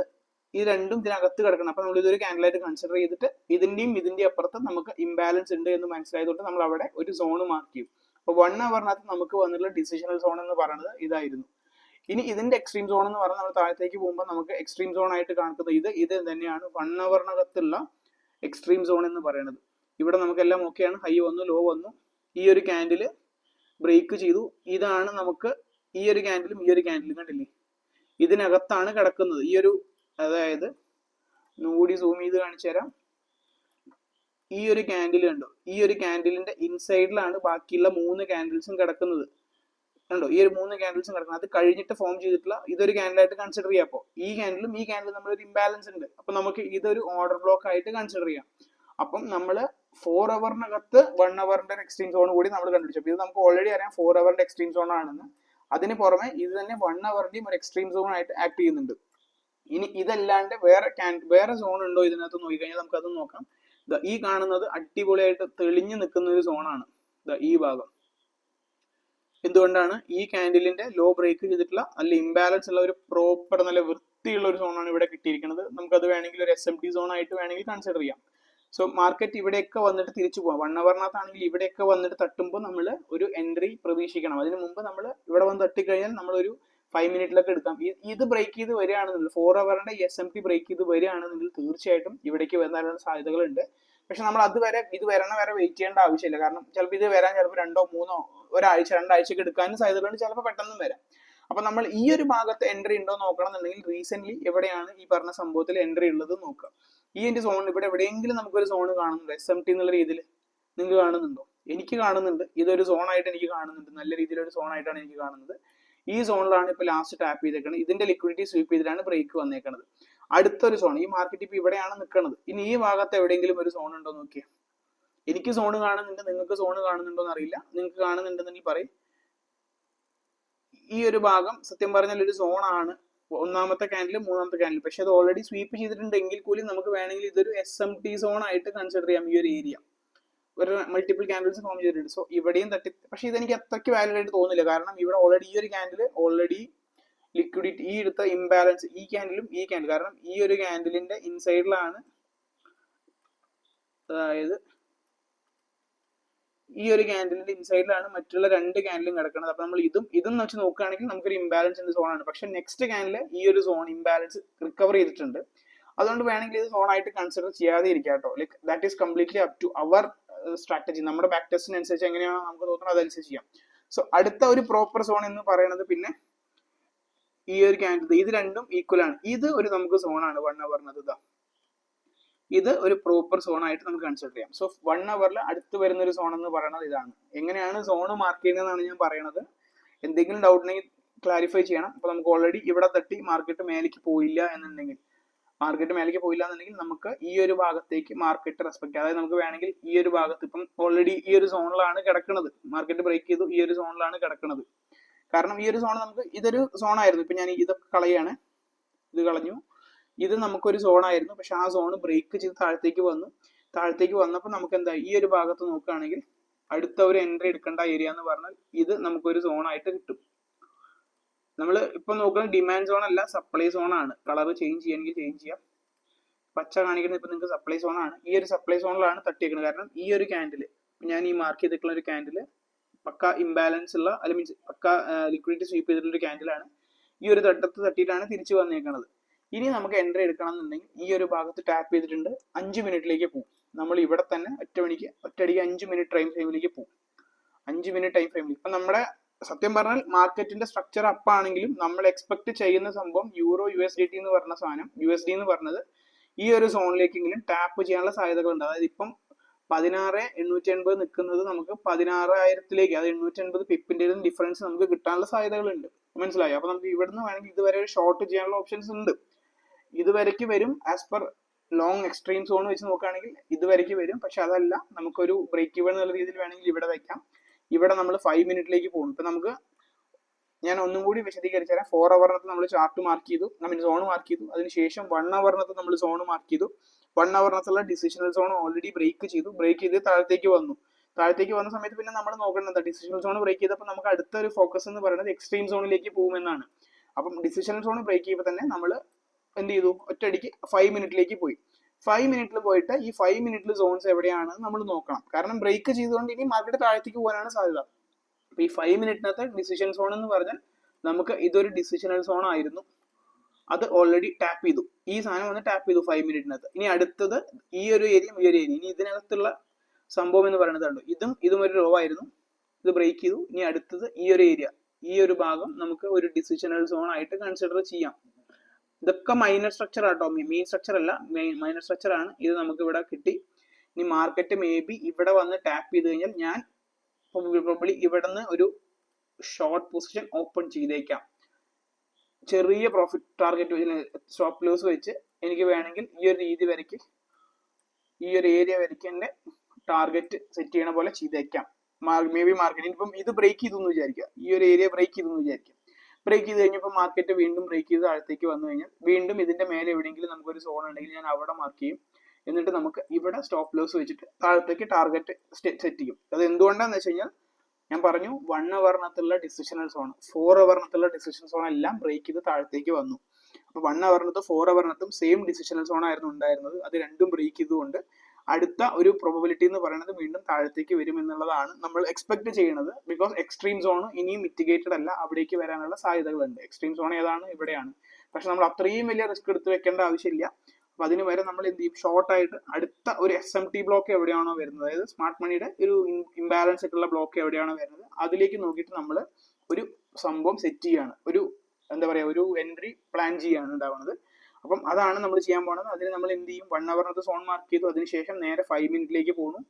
ഈ രണ്ടും ഇതിനകത്ത് കിടക്കണം. അപ്പൊ നമ്മൾ ഇതൊരു ക്യാൻഡിലായിട്ട് കൺസിഡർ ചെയ്തിട്ട് ഇതിന്റെ അപ്പുറത്ത് നമുക്ക് ഇംബാലൻസ് ഉണ്ട് എന്ന് മനസ്സിലായതുകൊണ്ട് നമ്മൾ അവിടെ ഒരു സോൺ മാർക്ക് ചെയ്യും. അപ്പൊ 1 അവറിനകത്ത് നമുക്ക് വന്നിട്ടുള്ള ഡിസിഷണൽ സോൺ എന്ന് പറയുന്നത് ഇതായിരുന്നു. ഇനി ഇതിന്റെ എക്സ്ട്രീം സോൺ എന്ന് പറഞ്ഞാൽ നമ്മൾ താഴത്തേക്ക് പോകുമ്പോൾ നമുക്ക് എക്സ്ട്രീം സോൺ ആയിട്ട് കാണിക്കുന്നത് ഇത് തന്നെയാണ് 1 അവറിനകത്തുള്ള എക്സ്ട്രീം സോൺ എന്ന് പറയുന്നത്. ഇവിടെ നമുക്കെല്ലാം ഓക്കെയാണ്. ഹൈ വന്നു, ലോ വന്നു, ഈ ഒരു ക്യാൻഡില് ബ്രേക്ക് ചെയ്തു. ഇതാണ് നമുക്ക് ഈ ഒരു ക്യാൻഡിലും ഈ ഒരു ക്യാൻഡിലും കണ്ടില്ലേ, ഇതിനകത്താണ് കിടക്കുന്നത്. ഈ ഒരു അതായത് കൂടി സൂം ചെയ്ത് കാണിച്ചു തരാം. ഈ ഒരു ക്യാൻഡിൽ കണ്ടോ, ഈ ഒരു ക്യാൻഡിലിന്റെ ഇൻസൈഡിലാണ് ബാക്കിയുള്ള 3 ക്യാൻഡിൽസും കിടക്കുന്നത്. കണ്ടോ, ഈ ഒരു 3 ക്യാൻഡിൽസും കിടക്കുന്നത്. അത് കഴിഞ്ഞിട്ട് ഫോം ചെയ്തിട്ടുള്ള ഇതൊരു ക്യാൻഡിലായിട്ട് കൺസിഡർ ചെയ്യാം. അപ്പോൾ ഈ ക്യാൻഡിലും നമ്മളൊരു ഇംബാലൻസ് ഉണ്ട്. അപ്പൊ നമുക്ക് ഇതൊരു ഓർഡർ ബ്ലോക്ക് ആയിട്ട് കൺസിഡർ ചെയ്യാം. അപ്പം നമ്മൾ 4 അവറിനകത്ത് 1 അവറിന്റെ എക്സ്ട്രീം സോൺ കൂടി നമ്മൾ കണ്ടുപിടിച്ചു. ഇത് നമുക്ക് ഓൾറെഡി അറിയാം 4 അവറിന്റെ എക്സ്ട്രീം സോൺ ആണെന്ന്. അതിന് പുറമെ ഇത് തന്നെ 1 അവറിന്റെയും ഒരു എക്സ്ട്രീം സോൺ ആയിട്ട് ആക്ട് ചെയ്യുന്നുണ്ട്. ഇനി ഇതല്ലാണ്ട് വേറെ സോൺ ഉണ്ടോ ഇതിനകത്ത് നോക്കിക്കഴിഞ്ഞാൽ നമുക്ക് അത് നോക്കാം. ഈ കാണുന്നത് അടിപൊളിയായിട്ട് തെളിഞ്ഞു നിൽക്കുന്ന ഒരു സോണാണ് ഈ ഭാഗം. എന്തുകൊണ്ടാണ്? ഈ ക്യാൻഡിലിന്റെ ലോ ബ്രേക്ക് ചെയ്തിട്ടുള്ള നല്ല ഇംബാലൻസ് ഉള്ള ഒരു പ്രോപ്പർ നല്ല വൃത്തിയുള്ള ഒരു സോണാണ് ഇവിടെ കിട്ടിയിരിക്കുന്നത്. നമുക്കത് വേണമെങ്കിൽ ഒരു SMT സോൺ ആയിട്ട് വേണമെങ്കിൽ കൺസിഡർ ചെയ്യാം. സോ മാർക്കറ്റ് ഇവിടെയൊക്കെ വന്നിട്ട് തിരിച്ചു പോകാം. 1 അവറിനകത്താണെങ്കിൽ ഇവിടെയൊക്കെ വന്നിട്ട് തട്ടുമ്പോൾ നമ്മൾ ഒരു എൻട്രി പ്രതീക്ഷിക്കണം. അതിന് മുമ്പ് നമ്മൾ ഇവിടെ വന്ന് തട്ടിക്കഴിഞ്ഞാൽ നമ്മളൊരു 5 മിനിറ്റിലൊക്കെ എടുക്കാം. ഇത് ബ്രേക്ക് ചെയ്ത് വരികയാണെന്നുണ്ടെങ്കിൽ 4 അവറിന്റെ SMT ബ്രേക്ക് ചെയ്ത് വരികയാണെന്നുണ്ടെങ്കിൽ തീർച്ചയായിട്ടും ഇവിടേക്ക് വരാനുള്ള സാധ്യതകളുണ്ട്. പക്ഷെ നമ്മൾ ഇത് വരണ വരെ വെയിറ്റ് ചെയ്യേണ്ട ആവശ്യമില്ല. കാരണം ചിലപ്പോൾ ഇത് വരാൻ ചിലപ്പോൾ 2 3 ഒരാഴ്ച 2 ആഴ്ചയൊക്കെ എടുക്കാനും സാധ്യതകളുണ്ട്. ചിലപ്പോൾ പെട്ടെന്നും വരാം. അപ്പൊ നമ്മൾ ഈ ഒരു ഭാഗത്ത് എൻട്രി ഉണ്ടോ നോക്കണം എന്നുണ്ടെങ്കിൽ റീസെന്റ് എവിടെയാണ് ഈ പറഞ്ഞ സംഭവത്തിൽ എൻട്രി ഉള്ളത് നോക്കുക. ഈ എന്റെ സോൺ ഇവിടെ എവിടെയെങ്കിലും നമുക്കൊരു സോൺ കാണുന്നുണ്ടോ SMT എന്നുള്ള രീതിയിൽ നിങ്ങൾക്ക് കാണുന്നുണ്ടോ? എനിക്ക് കാണുന്നുണ്ട്. ഇതൊരു സോണായിട്ട് എനിക്ക് കാണുന്നുണ്ട്, നല്ല രീതിയിലൊരു സോണായിട്ടാണ് എനിക്ക് കാണുന്നത്. ഈ സോണിലാണ് ഇപ്പൊ ലാസ്റ്റ് ടാപ്പ് ചെയ്തേക്കുന്നത്. ഇതിന്റെ ലിക്വിഡിറ്റി സ്വീപ്പ് ചെയ്തിട്ടാണ് ബ്രേക്ക് വന്നേക്കുന്നത്. അടുത്തൊരു സോൺ, ഈ മാർക്കറ്റ് ഇപ്പൊ ഇവിടെയാണ് നിൽക്കുന്നത്. ഇനി ഈ ഭാഗത്ത് എവിടെയെങ്കിലും ഒരു സോൺ ഉണ്ടോ നോക്കിയേ. എനിക്ക് സോണ് കാണുന്നുണ്ട്, നിങ്ങൾക്ക് സോണ് കാണുന്നുണ്ടോ എന്ന് അറിയില്ല. നിങ്ങൾക്ക് കാണുന്നുണ്ടെന്നുണ്ടെങ്കിൽ പറയും. ഈ ഒരു ഭാഗം സത്യം പറഞ്ഞാൽ ഒരു സോണാണ്, ഒന്നാമത്തെ ക്യാൻഡിൽ മൂന്നാമത്തെ ക്യാൻഡിൽ. പക്ഷെ അത് ഓൾറെഡി സ്വീപ്പ് ചെയ്തിട്ടുണ്ടെങ്കിൽ കൂടി നമുക്ക് വേണമെങ്കിൽ ഇതൊരു SMT സോൺ ആയിട്ട് കൺസിഡർ ചെയ്യാം. ഈ ഒരു ഏരിയ ഒരു മൾട്ടിപ്പിൾ ക്യാൻഡിൽസ് ഫോം ചെയ്തിട്ടുണ്ട്. സോ ഇവിടെയും തട്ടി, പക്ഷെ ഇതെനിക്ക് അത്രയ്ക്ക് വാലിഡ് ആയിട്ട് തോന്നില്ല. കാരണം ഇവിടെ ഓൾറെഡി ഈ ഒരു ക്യാൻഡിൽ ഓൾറെഡി ലിക്വിഡിറ്റി, ഈ എടുത്ത ഇംബാലൻസ് ഈ ക്യാൻഡിലും ഈ ക്യാൻഡിൽ, കാരണം ഈ ഒരു ക്യാൻഡിലിന്റെ ഇൻസൈഡിലാണ്, അതായത് ഈ ഒരു ക്യാൻഡിലിന്റെ ഇൻസൈഡിലാണ് മറ്റുള്ള രണ്ട് ക്യാൻഡിലും കിടക്കുന്നത്. അപ്പൊ നമ്മൾ ഇതും വെച്ച് നോക്കുകയാണെങ്കിൽ നമുക്കൊരു ഇംബാലൻസിന്റെ സോണാണ്. പക്ഷെ നെക്സ്റ്റ് ക്യാൻഡിൽ ഈ ഒരു സോൺ ഇംബാലൻസ് റിക്കവർ ചെയ്തിട്ടുണ്ട്. അതുകൊണ്ട് വേണമെങ്കിൽ ഇത് സോൺ ആയിട്ട് കൺസിഡർ ചെയ്യാതെ ഇരിക്കാം കേട്ടോ. Like that is completely up to our strategy. നമ്മുടെ ബാക്ക് ടെസ്റ്റിനനുസരിച്ച് എങ്ങനെയാണോ നമുക്ക് തോന്നുന്നത് അതനുസരിച്ച് ചെയ്യാം. സോ അടുത്ത ഒരു പ്രോപ്പർ സോൺ എന്ന് പറയുന്നത് പിന്നെ ഈ ഒരു ക്യാൻഡിൽ, ഇത് രണ്ടും ഈക്വൽ ആണ്. ഇത് ഒരു നമുക്ക് സോണാണ് 1 അവറിനത്. ഇതാ ഇത് ഒരു പ്രോപ്പർ സോൺ ആയിട്ട് നമുക്ക് കൺസിഡർ ചെയ്യാം. സോ 1 അവറിൽ അടുത്ത് വരുന്ന ഒരു സോൺ എന്ന് പറയുന്നത് ഇതാണ്. എങ്ങനെയാണ് സോൺ മാർക്ക് ചെയ്യുന്നതെന്നാണ് ഞാൻ പറയുന്നത്. എന്തെങ്കിലും ഡൗട്ട് ഉണ്ടെങ്കിൽ ക്ലാരിഫൈ ചെയ്യണം. അപ്പൊ നമുക്ക് ഓൾറെഡി ഇവിടെ തട്ടി മാർക്കറ്റ് മേലേക്ക് പോയില്ല എന്നുണ്ടെങ്കിൽ നമുക്ക് ഈ ഒരു ഭാഗത്തേക്ക് മാർക്കറ്റ് റെസ്പെക്ട്, അതായത് നമുക്ക് വേണമെങ്കിൽ ഈ ഒരു ഭാഗത്ത് ഇപ്പം ഓൾറെഡി ഈ ഒരു സോണിലാണ് കിടക്കുന്നത്, മാർക്കറ്റ് ബ്രേക്ക് ചെയ്തു, ഈ ഒരു സോണിലാണ് കിടക്കുന്നത്. കാരണം ഈ ഒരു സോൺ നമുക്ക് ഇതൊരു സോണായിരുന്നു. ഇപ്പൊ ഞാൻ ഇതൊക്കെ കളയാണ്, ഇത് കളഞ്ഞു. ഇത് നമുക്കൊരു സോണായിരുന്നു, പക്ഷെ ആ സോൺ ബ്രേക്ക് ചെയ്ത് താഴത്തേക്ക് വന്നപ്പോൾ നമുക്ക് എന്താ, ഈ ഒരു ഭാഗത്ത് നോക്കുകയാണെങ്കിൽ അടുത്ത ഒരു എൻട്രി എടുക്കേണ്ട ഏരിയ എന്ന് പറഞ്ഞാൽ ഇത് നമുക്കൊരു സോണായിട്ട് കിട്ടും. നമ്മൾ ഇപ്പൊ നോക്കുന്ന ഡിമാൻഡ് സോൺ അല്ല, സപ്ലൈ സോൺ ആണ്. കളർ ചേഞ്ച് ചെയ്യണമെങ്കിൽ ചേഞ്ച് ചെയ്യാം. പച്ച കാണിക്കുന്നത് ഇപ്പൊ നിങ്ങൾക്ക് സപ്ലൈ സോൺ ആണ്. ഈ ഒരു സപ്ലൈ സോണിലാണ് തട്ടിയേക്കുന്നത്. കാരണം ഈ ഒരു ക്യാൻഡിൽ, ഞാൻ ഈ മാർക്ക് ചെയ്തിട്ടുള്ള ഒരു ക്യാൻഡിൽ പക്ക ഇംബാലൻസ് ഉള്ള, അല്ല മീൻസ് പക്ക ലിക്വിഡിറ്റി സ്വീപ്പ് ചെയ്തിട്ടുള്ള ഒരു ക്യാൻഡിലാണ്. ഈ ഒരു തട്ടിയിട്ടാണ് തിരിച്ചു വന്നേക്കുന്നത്. ഇനി നമുക്ക് എൻട്രി എടുക്കണം എന്നുണ്ടെങ്കിൽ ഈ ഒരു ഭാഗത്ത് ടാപ്പ് ചെയ്തിട്ടുണ്ട്, 5 മിനിറ്റിലേക്ക് പോകും. നമ്മൾ ഇവിടെ തന്നെ ഒറ്റയടിക്ക് 5 മിനിറ്റ് ടൈം ഫ്രെയിമിലേക്ക് പോകും. 5 മിനിറ്റ് ടൈം ഫ്രെയിമിൽ ഇപ്പൊ നമ്മുടെ സത്യം പറഞ്ഞാൽ മാർക്കറ്റിന്റെ സ്ട്രക്ചർ അപ്പ് ആണെങ്കിലും നമ്മൾ എക്സ്പെക്ട് ചെയ്യുന്ന സംഭവം യൂറോ USDT എന്ന് പറഞ്ഞ സാധനം, USD എന്ന് പറഞ്ഞത് ഈ ഒരു സോണിലേക്കെങ്കിലും ടാപ്പ് ചെയ്യാനുള്ള സാധ്യതകളുണ്ട്. അതായത് ഇപ്പം 16,880 നിൽക്കുന്നത് നമുക്ക് 16,000ലേക്ക്, അതായത് 880 പിപ്പിന്റെ ഡിഫറൻസ് നമുക്ക് കിട്ടാനുള്ള സാധ്യതകളുണ്ട്. മനസ്സിലായോ? അപ്പൊ നമുക്ക് ഇവിടുന്ന് വേണമെങ്കിൽ ഇതുവരെ ഒരു ഷോർട്ട് ചെയ്യാനുള്ള ഓപ്ഷൻസ് ഉണ്ട്. ഇതുവരേക്ക് വരും, as per long extreme zone വെച്ച് നോക്കുകയാണെങ്കിൽ ഇതുവരേക്ക് വരും. പക്ഷെ അതല്ല, നമുക്കൊരു ബ്രേക്ക് ഇവൻ എന്നുള്ള രീതിയിൽ വേണമെങ്കിൽ ഇവിടെ വെക്കാം. ഇവിടെ നമ്മൾ 5 മിനിറ്റിലേക്ക് പോകും. ഇപ്പൊ നമുക്ക് ഞാൻ ഒന്നും കൂടി വിശദീകരിച്ചു തരാം. 4 അവറിനകത്ത് നമ്മൾ ചാർട്ട് മാർക്ക് ചെയ്തു, സോൺ മാർക്ക് ചെയ്തു. അതിനുശേഷം 1 അവറിനകത്ത് നമ്മൾ സോൺ മാർക്ക് ചെയ്തു. 1 അവറിനകത്തുള്ള ഡിസിഷണൽ സോൺ ഓൾറെഡി ബ്രേക്ക് ചെയ്ത് താഴത്തേക്ക് വന്ന സമയത്ത് പിന്നെ നമ്മൾ നോക്കേണ്ടത് ഡിസിഷണൽ സോൺ ബ്രേക്ക് ചെയ്തപ്പോൾ നമുക്ക് അടുത്ത ഒരു ഫോക്കസ് എന്ന് പറയുന്നത് എക്സ്ട്രീം സോണിലേക്ക് പോകുമെന്നാണ്. അപ്പം ഡിസിഷണൽ സോൺ ബ്രേക്ക് ചെയ്യുമ്പോൾ തന്നെ നമ്മൾ എന്ത് ചെയ്തു, ഒറ്റയടിക്ക് 5 മിനിറ്റിലേക്ക് പോയി. 5 മിനിറ്റിൽ പോയിട്ട് ഈ 5 മിനിറ്റിൽ സോൺസ് എവിടെയാണെന്ന് നമ്മൾ നോക്കണം. കാരണം ബ്രേക്ക് ചെയ്തുകൊണ്ട് ഇനി മാർക്കറ്റ് താഴത്തേക്ക് പോകാനാണ് സാധ്യത. അപ്പൊ ഈ 5 മിനിറ്റിനകത്ത് ഡിസിഷൻ സോൺ എന്ന് പറഞ്ഞാൽ നമുക്ക് ഇതൊരു ഡിസിഷണൽ സോൺ ആയിരുന്നു, അത് ഓൾറെഡി ടാപ്പ് ചെയ്തു. ഈ സാധനം വന്ന് ടാപ്പ് ചെയ്തു 5 മിനിറ്റിനകത്ത്. ഇനി അടുത്തത് ഈ ഒരു ഏരിയ, ഇനി ഇതിനകത്തുള്ള സംഭവം എന്ന് പറയുന്നത് ഇതും ഒരു റോ ആയിരുന്നു, ഇത് ബ്രേക്ക് ചെയ്തു. ഇനി അടുത്തത് ഈ ഒരു ഏരിയ, ഈ ഒരു ഭാഗം നമുക്ക് ഒരു ഡിസിഷണൽ സോൺ ആയിട്ട് കൺസിഡർ ചെയ്യാം. ഇതൊക്കെ മൈനർ സ്ട്രക്ചർ ആട്ടോ, മെയിൻ സ്ട്രക്ചർ അല്ല, മൈനർ സ്ട്രക്ചർ ആണ്. ഇത് നമുക്ക് ഇവിടെ കിട്ടി. ഇനി മാർക്കറ്റ് മേ ബി ഇവിടെ വന്ന് ടാപ്പ് ചെയ്ത് കഴിഞ്ഞാൽ ഞാൻ പ്രോബബ്ലി ഇവിടെ നിന്ന് ഒരു ഷോർട്ട് പൊസിഷൻ ഓപ്പൺ ചെയ്തേക്കാം. ചെറിയ പ്രോഫിറ്റ് ടാർഗറ്റ് സ്റ്റോപ്പ് ലോസ് വെച്ച് എനിക്ക് വേണമെങ്കിൽ ഈ ഒരു രീതി വരയ്ക്ക്, ഈ ഒരു ഏരിയ വരയ്ക്ക് എന്റെ ടാർഗറ്റ് സെറ്റ് ചെയ്യണ പോലെ ചെയ്തേക്കാം. മേ ബി മാർക്കറ്റ് ഇപ്പം ഇത് ബ്രേക്ക് ചെയ്തു എന്ന് വിചാരിക്കുക, ഈ ഒരു ഏരിയ ബ്രേക്ക് ചെയ്തു എന്ന് വിചാരിക്കുക. ബ്രേക്ക് ചെയ്ത് കഴിഞ്ഞപ്പോൾ മാർക്കറ്റ് വീണ്ടും ബ്രേക്ക് ചെയ്ത് താഴത്തേക്ക് വന്നു കഴിഞ്ഞാൽ വീണ്ടും ഇതിന്റെ മേലെ എവിടെയെങ്കിലും നമുക്കൊരു സോൺ ഉണ്ടെങ്കിൽ ഞാൻ അവിടെ മാർക്ക് ചെയ്യും. എന്നിട്ട് നമുക്ക് ഇവിടെ സ്റ്റോപ്പ് ലോസ് വെച്ചിട്ട് താഴത്തേക്ക് ടാർഗറ്റ് സെറ്റ് ചെയ്യും. അത് എന്തുകൊണ്ടാന്ന് വെച്ച് കഴിഞ്ഞാൽ ഞാൻ പറഞ്ഞു 1 അവറിനകത്തുള്ള ഡിസിഷണൽ സോൺ, 4 അവറിനകത്തുള്ള ഡിസിഷണൽ സോൺ എല്ലാം ബ്രേക്ക് ചെയ്ത് താഴത്തേക്ക് വന്നു. അപ്പൊ 1 അവറിനകത്തും 4 അവറിനകത്തും സെയിം ഡിസിഷണൽ സോൺ ആയിരുന്നു ഉണ്ടായിരുന്നത്. അത് രണ്ടും ബ്രേക്ക് ചെയ്തുകൊണ്ട് അടുത്ത ഒരു പ്രോബബിലിറ്റി എന്ന് പറയുന്നത് വീണ്ടും താഴത്തേക്ക് വരും എന്നുള്ളതാണ് നമ്മൾ എക്സ്പെക്ട് ചെയ്യുന്നത്. ബിക്കോസ് എക്സ്ട്രീം സോൺ ഇനിയും മിറ്റിഗേറ്റഡ് അല്ല, അവിടേക്ക് വരാനുള്ള സാധ്യതകളുണ്ട്. എക്സ്ട്രീം സോൺ ഏതാണ്? ഇവിടെയാണ്. പക്ഷെ നമ്മൾ അത്രയും വലിയ റിസ്ക് എടുത്ത് വെക്കേണ്ട ആവശ്യമില്ല. അപ്പൊ അതിന് വരെ നമ്മൾ എന്ത് ചെയ്യും, ഷോർട്ട് ആയിട്ട് അടുത്ത ഒരു SMT ബ്ലോക്ക് എവിടെയാണോ വരുന്നത്, അതായത് സ്മാർട്ട് മണിയുടെ ഒരു ഇംബാലൻസ് ആയിട്ടുള്ള ബ്ലോക്ക് എവിടെയാണോ വരുന്നത് അതിലേക്ക് നോക്കിയിട്ട് നമ്മൾ ഒരു സംഭവം സെറ്റ് ചെയ്യാണ്, ഒരു എന്താ പറയുക, ഒരു എൻട്രി പ്ലാൻ ചെയ്യാണ് ഉണ്ടാവുന്നത്. അപ്പം അതാണ് നമ്മൾ ചെയ്യാൻ പോകുന്നത്. അതിന് നമ്മൾ എന്ത് ചെയ്യും, 1 അവറിനകത്ത് സോൺ മാർക്ക് ചെയ്തു, അതിനുശേഷം നേരെ 5 മിനിറ്റിലേക്ക് പോകുന്നു.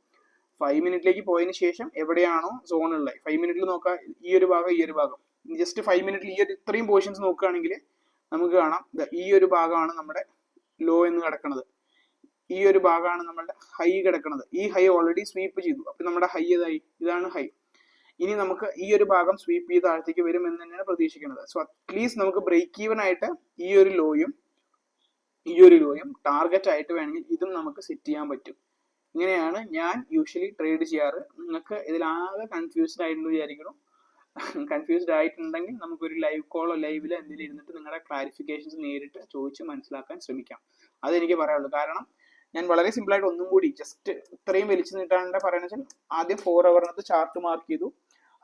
5 മിനിറ്റിലേക്ക് പോയതിന് ശേഷം എവിടെയാണോ സോൺ ഉള്ളത്, 5 മിനിറ്റിൽ നോക്കുക, ഈ ഒരു ഭാഗം ഈ ഒരു ഭാഗം, ജസ്റ്റ് 5 മിനിറ്റിൽ ഈ ഒരു ഇത്രയും പോർഷൻസ് നോക്കുകയാണെങ്കിൽ നമുക്ക് കാണാം ഈ ഒരു ഭാഗമാണ് നമ്മുടെ ലോ എന്ന് കിടക്കുന്നത്, ഈ ഒരു ഭാഗമാണ് നമ്മുടെ ഹൈ കിടക്കുന്നത്. ഈ ഹൈ ഓൾറെഡി സ്വീപ്പ് ചെയ്തു, അപ്പൊ നമ്മുടെ ഹൈ ഏതായി, ഇതാണ് ഹൈ. ഇനി നമുക്ക് ഈ ഒരു ഭാഗം സ്വീപ്പ് ചെയ്ത് താഴത്തേക്ക് വരും എന്ന് തന്നെയാണ് പ്രതീക്ഷിക്കുന്നത്. സോ അറ്റ്ലീസ്റ്റ് നമുക്ക് ബ്രേക്ക് ഈവൻ ആയിട്ട് ഈ ഒരു ലോയും ടാർഗറ്റ് ആയിട്ട് വേണമെങ്കിൽ ഇതും നമുക്ക് സെറ്റ് ചെയ്യാൻ പറ്റും. ഇങ്ങനെയാണ് ഞാൻ യൂഷ്വലി ട്രേഡ് ചെയ്യാറ്. നിങ്ങൾക്ക് ഇതിലാകെ കൺഫ്യൂസ്ഡ് ആയിട്ടുണ്ടെന്ന് വിചാരിക്കണം. കൺഫ്യൂസ്ഡ് ആയിട്ടുണ്ടെങ്കിൽ നമുക്കൊരു ലൈവ് കോളോ ലൈവിലോ എന്തെങ്കിലും ഇരുന്നിട്ട് നിങ്ങളുടെ ക്ലാരിഫിക്കേഷൻസ് നേരിട്ട് ചോദിച്ച് മനസ്സിലാക്കാൻ ശ്രമിക്കാം. അതെനിക്ക് പറയാനുള്ളൂ. കാരണം ഞാൻ വളരെ സിമ്പിൾ ആയിട്ട് ഒന്നും കൂടി ജസ്റ്റ് ഇത്രയും വലിച്ചു നീട്ടാണ്ട് പറയുന്നത് വെച്ചാൽ, ആദ്യം 4 അവറിനകത്ത് ചാർട്ട് മാർക്ക് ചെയ്തു,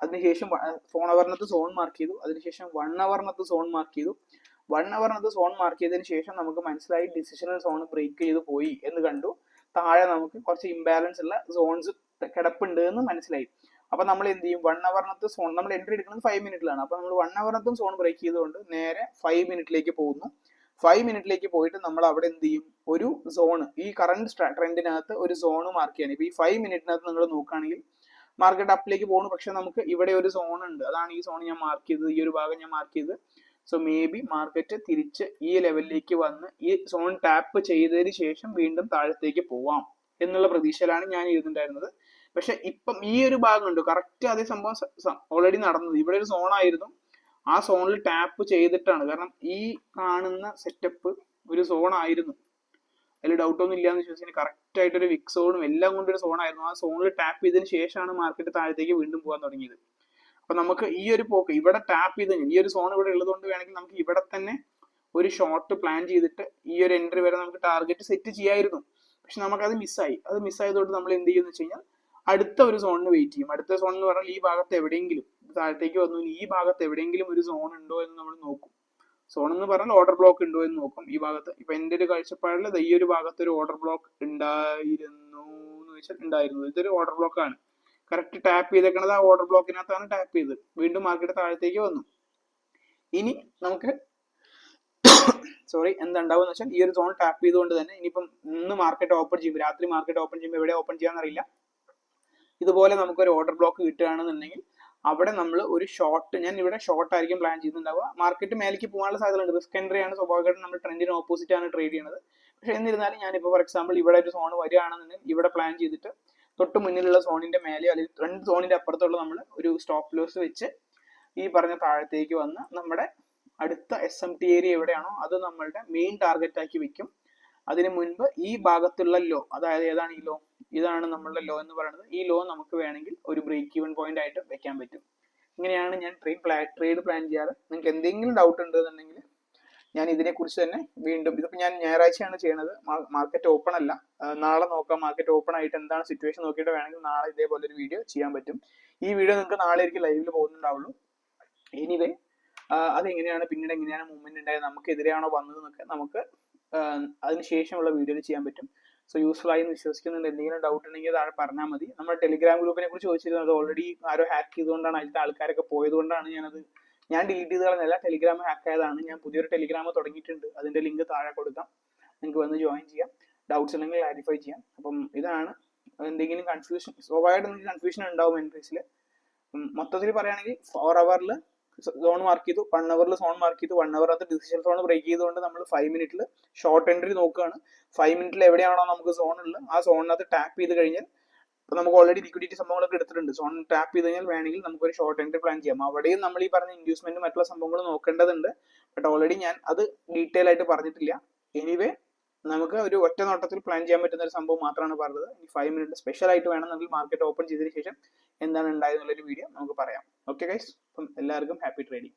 അതിനുശേഷം 4 അവറിനകത്ത് സോൺ മാർക്ക് ചെയ്തു, അതിനുശേഷം 1 അവറിനകത്ത് സോൺ മാർക്ക് ചെയ്തു. 1 അവറിനകത്ത് സോൺ മാർക്ക് ചെയ്തതിന് ശേഷം നമുക്ക് മനസ്സിലായി ഡിസിഷണൽ സോൺ ബ്രേക്ക് ചെയ്ത് പോയി എന്ന് കണ്ടു. താഴെ നമുക്ക് കുറച്ച് ഇംബാലൻസ് ഉള്ള സോൺസ് കിടപ്പുണ്ട് എന്ന് മനസ്സിലായി. അപ്പൊ നമ്മൾ എന്ത് ചെയ്യും, 1 അവറിനകത്ത് സോൺ, നമ്മൾ എൻട്രി എടുക്കുന്നത് 5 മിനിറ്റിലാണ്. അപ്പൊ നമ്മൾ 1 അവറിനകത്തും സോൺ ബ്രേക്ക് ചെയ്തുകൊണ്ട് നേരെ 5 മിനിറ്റിലേക്ക് പോകുന്നു. 5 മിനിറ്റിലേക്ക് പോയിട്ട് നമ്മൾ അവിടെ എന്ത് ചെയ്യും, ഒരു സോണ്, ഈ കറന്റ് ട്രെൻഡിനകത്ത് ഒരു സോണ് മാർക്ക് ചെയ്യണം. ഇപ്പൊ ഈ 5 മിനിറ്റിനകത്ത് നിങ്ങൾ നോക്കുകയാണെങ്കിൽ മാർക്കറ്റ് അപ്പിലേക്ക് പോകുന്നു, പക്ഷെ നമുക്ക് ഇവിടെ ഒരു സോൺ ഉണ്ട്, അതാണ് ഈ സോൺ ഞാൻ മാർക്ക് ചെയ്തത്, ഈ ഒരു ഭാഗം ഞാൻ മാർക്ക് ചെയ്തത്. സോ മേ ബി മാർക്കറ്റ് തിരിച്ച് ഈ ലെവലിലേക്ക് വന്ന് ഈ സോൺ ടാപ്പ് ചെയ്തതിന് ശേഷം വീണ്ടും താഴത്തേക്ക് പോവാം എന്നുള്ള പ്രതീക്ഷയിലാണ് ഞാൻ ഇരുന്നുണ്ടായിരുന്നത്. പക്ഷെ ഇപ്പം ഈ ഒരു ഭാഗം ഉണ്ട്, കറക്റ്റ് അതേ സംഭവം ഓൾറെഡി നടന്നത്. ഇവിടെ ഒരു സോൺ ആയിരുന്നു, ആ സോണിൽ ടാപ്പ് ചെയ്തിട്ടാണ്, കാരണം ഈ കാണുന്ന സെറ്റപ്പ് ഒരു സോൺ ആയിരുന്നു, അതിൽ ഡൗട്ട് ഒന്നും ഇല്ലാന്ന് വിശ്വസിക്കുന്നു. കറക്റ്റ് ആയിട്ട് ഒരു വിക് സോണും എല്ലാം കൊണ്ടൊരു സോൺ ആയിരുന്നു. ആ സോണിൽ ടാപ്പ് ചെയ്തതിന് ശേഷമാണ് മാർക്കറ്റ് താഴത്തേക്ക് വീണ്ടും പോകാൻ തുടങ്ങിയത്. അപ്പൊ നമുക്ക് ഈ ഒരു പോക്ക് ഇവിടെ ടാപ്പ് ചെയ്ത് ഈ ഒരു സോൺ ഇവിടെ ഉള്ളതുകൊണ്ട് വേണമെങ്കിൽ നമുക്ക് ഇവിടെ തന്നെ ഒരു ഷോർട്ട് പ്ലാൻ ചെയ്തിട്ട് ഈ ഒരു എൻട്രി വരെ നമുക്ക് ടാർഗറ്റ് സെറ്റ് ചെയ്യായിരുന്നു. പക്ഷെ നമുക്കത് മിസ്സായി. അത് മിസ്സായതുകൊണ്ട് നമ്മൾ എന്ത് ചെയ്യുമെന്ന് വെച്ച് കഴിഞ്ഞാൽ അടുത്ത ഒരു സോണിന് വെയിറ്റ് ചെയ്യും. അടുത്ത സോൺ എന്ന് പറഞ്ഞാൽ ഈ ഭാഗത്ത് എവിടെയെങ്കിലും, താഴത്തേക്ക് വന്നു ഈ ഭാഗത്ത് എവിടെയെങ്കിലും ഒരു സോൺ ഉണ്ടോ എന്ന് നമ്മൾ നോക്കും. സോൺ എന്ന് പറഞ്ഞാൽ ഓർഡർ ബ്ലോക്ക് ഉണ്ടോ എന്ന് നോക്കും. ഈ ഭാഗത്ത് ഇപ്പൊ എന്റെ ഒരു കാഴ്ചപ്പാടിൽ ഈ ഒരു ഭാഗത്ത് ഒരു ഓർഡർ ബ്ലോക്ക് ഉണ്ടായിരുന്നു എന്ന് വെച്ചാൽ ഉണ്ടായിരുന്നു. ഇതൊരു ഓർഡർ ബ്ലോക്ക് ആണ്. കറക്റ്റ് ടാപ്പ് ചെയ്തേക്കണത് ആ ഓർഡർ ബ്ലോക്കിനകത്താണ് ടാപ്പ് ചെയ്ത് വീണ്ടും മാർക്കറ്റ് താഴത്തേക്ക് വന്നു. ഇനി നമുക്ക് എന്തുണ്ടാവും വെച്ചാൽ, ഈ ഒരു സോൺ ടാപ്പ് ചെയ്തുകൊണ്ട് തന്നെ ഇനിയിപ്പം ഇന്ന് മാർക്കറ്റ് ഓപ്പൺ ചെയ്യുമ്പോൾ, രാത്രി മാർക്കറ്റ് ഓപ്പൺ ചെയ്യുമ്പോൾ എവിടെ ഓപ്പൺ ചെയ്യാന്നറിയില്ല, ഇതുപോലെ നമുക്കൊരു ഓർഡർ ബ്ലോക്ക് കിട്ടുകയാണെന്നുണ്ടെങ്കിൽ അവിടെ നമ്മൾ ഒരു ഷോർട്ട്, ഞാൻ ഇവിടെ ഷോർട്ട് ആയിരിക്കും പ്ലാൻ ചെയ്യുന്നുണ്ടാവുക. മാർക്കറ്റ് മേലേക്ക് പോകാനുള്ള സാധ്യത ഉണ്ട്, റിസ്ക് എൻട്രി ആണ്, സ്വാഭാവികമായിട്ടും നമ്മൾ ട്രെൻഡിന് ഓപ്പോസിറ്റ് ആണ് ട്രേഡ് ചെയ്യുന്നത്. പക്ഷെ എന്നിരുന്നാലും ഞാനിപ്പോൾ ഫോർ എക്സാമ്പിൾ ഇവിടെ ഒരു സോൺ വരികയാണെന്നുണ്ടെങ്കിൽ ഇവിടെ പ്ലാൻ ചെയ്തിട്ട് തൊട്ട് മുന്നിലുള്ള സോണിന്റെ മേലെ അല്ലെങ്കിൽ 2 സോണിന്റെ അപ്പുറത്തുള്ള നമ്മൾ ഒരു സ്റ്റോപ്പ് ലോസ് വെച്ച് ഈ പറഞ്ഞ താഴത്തേക്ക് വന്ന് നമ്മുടെ അടുത്ത SMT ഏരിയ എവിടെയാണോ അത് നമ്മളുടെ മെയിൻ ടാർഗറ്റ് ആക്കി വെക്കും. അതിനു മുൻപ് ഈ ഭാഗത്തുള്ള ലോ, അതായത് ഏതാണ് ഈ ലോ, ഇതാണ് നമ്മളുടെ ലോ എന്ന് പറയുന്നത്. ഈ ലോ നമുക്ക് വേണമെങ്കിൽ ഒരു ബ്രേക്ക് ഈവൻ പോയിന്റ് ആയിട്ട് വെക്കാൻ പറ്റും. ഇങ്ങനെയാണ് ഞാൻ ട്രേഡ് പ്ലാൻ ചെയ്യാറ്. നിങ്ങൾക്ക് എന്തെങ്കിലും ഡൗട്ട് ഉണ്ടെന്നുണ്ടെങ്കിൽ ഞാൻ ഇതിനെക്കുറിച്ച് തന്നെ വീണ്ടും, ഇതിപ്പോൾ ഞാൻ ഞായറാഴ്ചയാണ് ചെയ്യണത്, മാർക്കറ്റ് ഓപ്പൺ അല്ല, നാളെ നോക്കാം മാർക്കറ്റ് ഓപ്പൺ ആയിട്ട് എന്താണ് സിറ്റുവേഷൻ നോക്കിയിട്ട് വേണമെങ്കിൽ നാളെ ഇതേപോലെ ഒരു വീഡിയോ ചെയ്യാൻ പറ്റും. ഈ വീഡിയോ നിങ്ങൾക്ക് നാളെ ആയിരിക്കും ലൈവിൽ പോകുന്നുണ്ടാവുള്ളൂ. എനിവേ അതെങ്ങനെയാണ് പിന്നീട് എങ്ങനെയാണ് മൂവ്മെന്റ് ഉണ്ടായത്, നമുക്ക് എതിരെയാണോ വന്നതെന്നൊക്കെ നമുക്ക് അതിനുശേഷമുള്ള വീഡിയോയിൽ ചെയ്യാൻ പറ്റും. സോ യൂസ്ഫുൾ ആയി എന്ന് വിശ്വസിക്കുന്നുണ്ട്. എന്തെങ്കിലും ഡൗട്ട് ഉണ്ടെങ്കിൽ താഴെ പറഞ്ഞാൽ മതി. നമ്മുടെ ടെലിഗ്രാം ഗ്രൂപ്പിനെ കുറിച്ച് ചോദിച്ചിരുന്നത് ഓൾറെഡി ആരോ ഹാക്ക് ചെയ്തുകൊണ്ടാണ്, അതിലത്തെ ആൾക്കാരൊക്കെ പോയതുകൊണ്ടാണ് ഞാൻ ഡിലീറ്റ് ചെയ്ത് കളഞ്ഞല്ല, ടെലിഗ്രാം ഹാക്ക് ആയതാണ്. ഞാൻ പുതിയൊരു ടെലിഗ്രാം തുടങ്ങിയിട്ടുണ്ട്, അതിന്റെ ലിങ്ക് താഴെ കൊടുക്കാം, നിങ്ങൾക്ക് വന്ന് ജോയിൻ ചെയ്യാം. ഡൗട്ട്സ് ഉണ്ടെങ്കിൽ ക്ലാരിഫൈ ചെയ്യാം. അപ്പം ഇതാണ്, എന്തെങ്കിലും കൺഫ്യൂഷൻ, സ്വാഭാവികമായിട്ട് നിങ്ങൾക്ക് കൺഫ്യൂഷൻ ഉണ്ടാവും എൻട്രീസിൽ. മൊത്തത്തിൽ പറയുകയാണെങ്കിൽ 4 അവറിൽ സോൺ മാർക്ക് ചെയ്തു, 1 അവറിൽ സോൺ മാർക്ക് ചെയ്തു, 1 അവറിനകത്ത് ഡിസിഷൻ സോൺ ബ്രേക്ക് ചെയ്തുകൊണ്ട് നമ്മൾ 5 മിനിറ്റിൽ ഷോർട്ട് എൻട്രി നോക്കുകയാണ്. 5 മിനിറ്റിൽ എവിടെയാണോ നമുക്ക് സോൺ ഉള്ളത് ആ സോണിനകത്ത് ടാപ്പ് ചെയ്ത് കഴിഞ്ഞാൽ, ഇപ്പൊ നമുക്ക് ഓൾറെഡി ലിക്വിഡിറ്റി സംഭവങ്ങളൊക്കെ എടുത്തിട്ടുണ്ട്, സോൺ ടാപ്പ് ചെയ്ത് കഴിഞ്ഞാൽ വേണമെങ്കിൽ നമുക്കൊരു ഷോർട്ട് എൻട്രി പ്ലാൻ ചെയ്യാം. അവിടെയും നമ്മൾ ഈ പറഞ്ഞ ഇൻഡ്യൂസ്മെന്റ് മറ്റുള്ള സംഭവങ്ങൾ നോക്കേണ്ടതുണ്ട്. ബട്ട് ഓൾറെഡി ഞാൻ അത് ഡീറ്റെയിൽ ആയിട്ട് പറഞ്ഞിട്ടില്ല. എനിവേ നമുക്ക് ഒരു ഒറ്റ നോട്ടത്തിൽ പ്ലാൻ ചെയ്യാൻ പറ്റുന്ന ഒരു സംഭവം മാത്രമാണ് പറഞ്ഞത്. ഈ 5 മിനിറ്റ് സ്പെഷ്യൽ ആയിട്ട് വേണമെങ്കിൽ മാർക്കറ്റ് ഓപ്പൺ ചെയ്തതിന് ശേഷം എന്താണ് ഉണ്ടായതെന്നുള്ളൊരു വീഡിയോ നമുക്ക് പറയാം. ഓക്കെ ഗൈസ്, അപ്പം എല്ലാവർക്കും ഹാപ്പി ട്രേഡിംഗ്.